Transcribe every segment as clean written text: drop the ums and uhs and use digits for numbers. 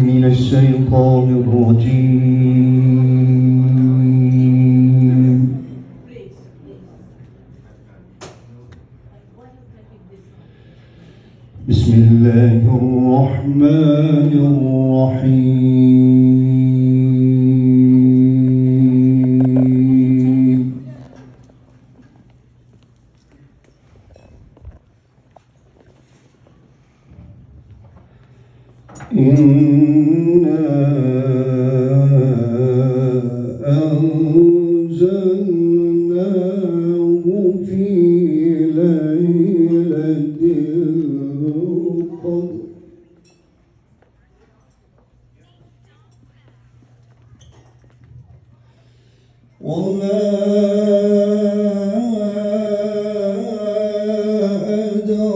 من الشيطان الرجيم. بسم الله الرحمن الرحيم. إنا أنزلناه في ليلة القدر وما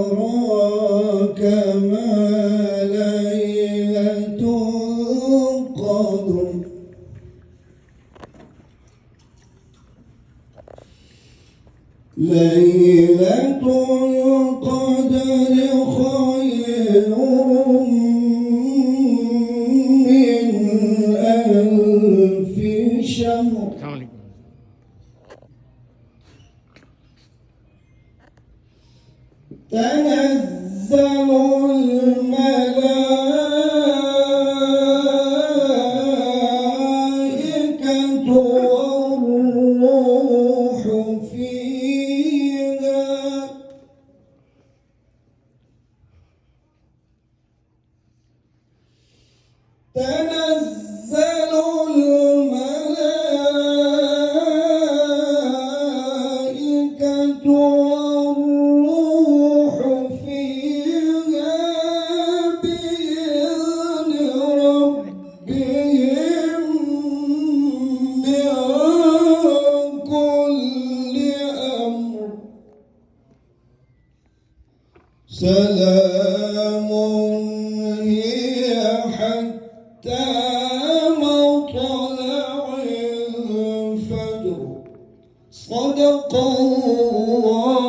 أدراك ما ليلة القدر ليلة القدر خير من ألف شهر تنزل الملائكة والروح فيها تنزل الملائكة والروح فيها بإذن ربهم من كل أمر سلام هي حتى مطلع الفجر. صدق الله.